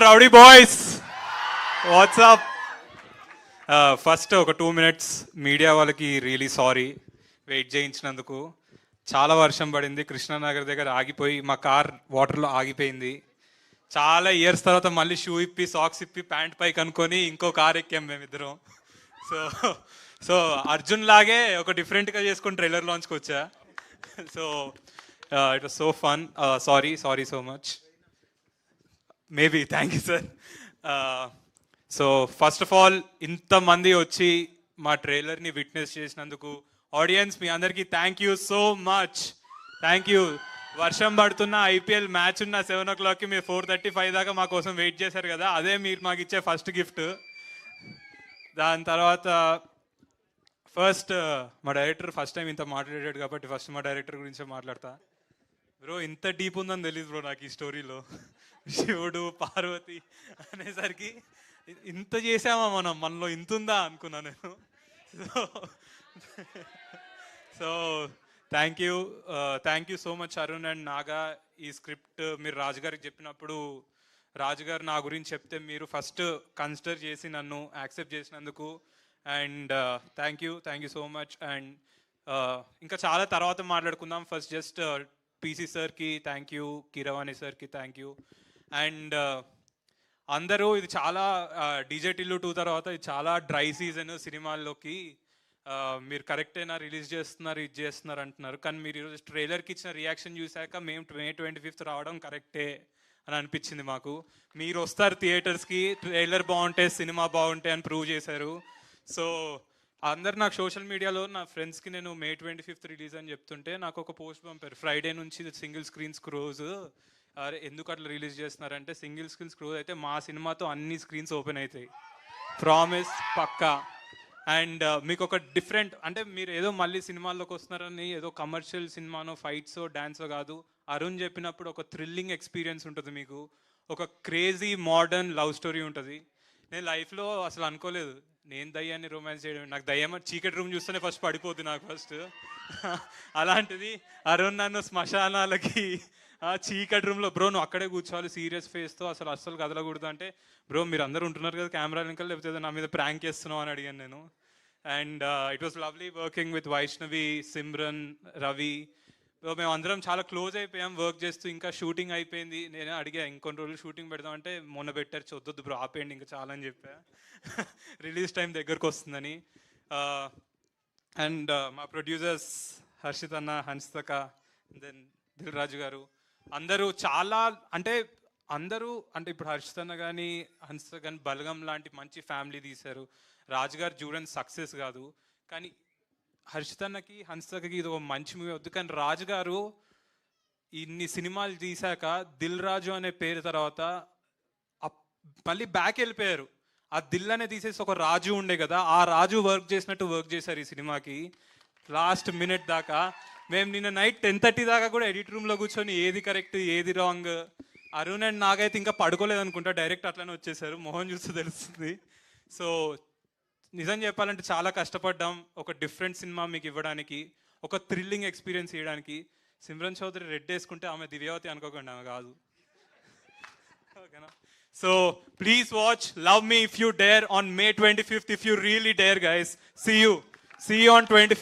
Rowdy boys WhatsApp. First ఒక 2 minutes media వాళ్ళకి really sorry wait చేయించినందుకు. చాలా వర్షం పడింది, కృష్ణానగర్ దగ్గర ఆగిపోయి మా కార్ వాటర్లో ఆగిపోయింది. చాలా ఇయర్స్ తర్వాత మళ్ళీ షూ ఇప్పి సాక్స్ ఇప్పి ప్యాంట్ పైకి అనుకొని ఇంకో కార్ ఎక్కాం మేమిద్దరం. సో సో అర్జున్ లాగే ఒక డిఫరెంట్గా చేసుకొని ట్రైలర్ లాంచ్కి వచ్చా. So it was so fun. Sorry so much. Maybe thank you sir. So first of all ఇంతమంది వచ్చి మా ట్రైలర్ని విట్నెస్ చేసినందుకు ఆడియన్స్ మీ అందరికీ thank you so much. Thank you. వర్షం పడుతున్న ఐపీఎల్ మ్యాచ్ ఉన్న 7 o'clockకి మీరు 4:35 దాకా మా కోసం వెయిట్ చేశారు కదా, అదే మీరు మాకు ఇచ్చే ఫస్ట్ గిఫ్ట్. దాని తర్వాత ఫస్ట్ మా డైరెక్టర్ ఫస్ట్ టైం ఇంత మాట్లాడాడు కాబట్టి ఫస్ట్ మా డైరెక్టర్ గురించే మాట్లాడతా. బ్రో ఇంత డీప్ ఉందని తెలియదు బ్రో నాకు ఈ స్టోరీలో. శివుడు పార్వతి అనేసరికి ఇంత చేసామా మనలో ఇంత ఉందా అనుకున్నా నేను. So thank you so much Arun and Naga. ఈ స్క్రిప్ట్ మీరు రాజుగారికి చెప్పినప్పుడు రాజుగారు నా గురించి చెప్తే మీరు ఫస్ట్ కన్సిడర్ చేసి నన్ను యాక్సెప్ట్ చేసినందుకు and thank you so much. And ఇంకా చాలా తర్వాత మాట్లాడుకుందాం. ఫస్ట్ జస్ట్ పీసీ సార్కి థ్యాంక్ యూ, కీరవాణి సార్కి థ్యాంక్ యూ. అండ్ అందరూ ఇది చాలా డీజే టిల్లు 2 తర్వాత ఇది చాలా డ్రై సీజన్ సినిమాల్లోకి. మీరు కరెక్టేనా రిలీజ్ చేస్తున్నారు ఇది చేస్తున్నారు అంటున్నారు, కానీ మీరు ఈరోజు ట్రైలర్కి ఇచ్చిన రియాక్షన్ చూశాక మేము May 25th రావడం కరెక్టే అని అనిపించింది మాకు. మీరు వస్తారు థియేటర్స్కి, ట్రైలర్ బాగుంటే సినిమా బాగుంటే అని ప్రూవ్ చేశారు. సో అందరు నాకు సోషల్ మీడియాలో నా ఫ్రెండ్స్కి నేను May 25th రిలీజ్ అని చెప్తుంటే నాకు ఒక పోస్ట్ పంపారు, ఫ్రైడే నుంచి సింగిల్ స్క్రీన్ స్క్రోజ్, అరే ఎందుకు అట్లా రిలీజ్ చేస్తున్నారంటే సింగిల్ స్క్రీన్ స్క్రోజ్ అయితే మా సినిమాతో అన్ని స్క్రీన్స్ ఓపెన్ అవుతాయి, ప్రామిస్ పక్కా. అండ్ మీకు ఒక డిఫరెంట్ అంటే మీరు ఏదో మళ్ళీ సినిమాల్లోకి వస్తున్నారని ఏదో కమర్షియల్ సినిమానో ఫైట్సో డాన్సో కాదు, అరుణ్ చెప్పినప్పుడు ఒక థ్రిల్లింగ్ ఎక్స్పీరియన్స్ ఉంటుంది మీకు, ఒక క్రేజీ మోడర్న్ లవ్ స్టోరీ ఉంటుంది. నేను లైఫ్లో అసలు అనుకోలేదు నేను దయ్యాన్ని రొమాన్స్ చేయడం, నాకు దయ్యం చీకటి రూమ్ చూస్తేనే ఫస్ట్ పడిపోద్ది నాకు ఫస్ట్. అలాంటిది అరుణ్ నన్ను శ్మశానాలకి చీకటి రూమ్లో బ్రో నువ్వు అక్కడే కూర్చోవాలి సీరియస్ ఫేస్తో అస్సలు కదలకూడదు అంటే, బ్రో మీరు అందరూ ఉంటున్నారు కదా కెమెరా వెనకాల, లేకపోతే నా మీద ప్రాంక్ చేస్తున్నావు అని అడిగాను నేను. And it was lovely working with Vaishnavi, Simran, Ravi. మేము అందరం చాలా క్లోజ్ అయిపోయాం వర్క్ చేస్తూ. ఇంకా షూటింగ్ అయిపోయింది, నేను అడిగా ఇంకొన్ని రోజులు షూటింగ్ పెడదాం అంటే మొన్న పెట్టారు చొద్దొద్దు బ్రో ఆపేయండి ఇంకా చాలా అని చెప్పా. రిలీజ్ టైం దగ్గరకు వస్తుందని. అండ్ మా ప్రొడ్యూసర్స్ హర్షిత్ అన్న, హన్సితక, దెన్ దిల్ రాజు గారు, అందరూ చాలా అంటే ఇప్పుడు హర్షిత్ అన్న కానీ హన్సిత కానీ బలగం లాంటి మంచి ఫ్యామిలీ తీశారు. రాజుగారు చూడని సక్సెస్ కాదు, కానీ హర్షిత్ అన్నకి హన్సితకి ఇది ఒక మంచి మూవీ వద్దు, కానీ రాజుగారు ఇన్ని సినిమాలు తీశాక దిల్ రాజు అనే పేరు తర్వాత మళ్ళీ బ్యాక్ వెళ్ళిపోయారు. ఆ దిల్ అనే తీసేసి ఒక రాజు ఉండే కదా, ఆ రాజు వర్క్ చేసినట్టు వర్క్ చేశారు ఈ సినిమాకి లాస్ట్ మినిట్ దాకా. మేము నిన్న నైట్ 10:30 దాకా కూడా ఎడిట్ రూమ్లో కూర్చొని ఏది కరెక్ట్ ఏది రాంగ్. అరుణ్ అండ్ నాగైతే ఇంకా పడుకోలేదు అనుకుంటా, డైరెక్ట్ అట్లనే వచ్చేసారు, మొహం చూస్తే తెలుస్తుంది. సో నిజం చెప్పాలంటే చాలా కష్టపడ్డాం ఒక డిఫరెంట్ సినిమా మీకు ఇవ్వడానికి, ఒక థ్రిల్లింగ్ ఎక్స్పీరియన్స్ ఇవ్వడానికి. సిమ్రన్ చౌదరి రెడ్ వేసుకుంటే ఆమె దివ్యావతి అనుకోకండి, ఆమె కాదు, ఓకేనా? So please watch love me if you dare on May 25th, if you really dare guys. See you on 25th.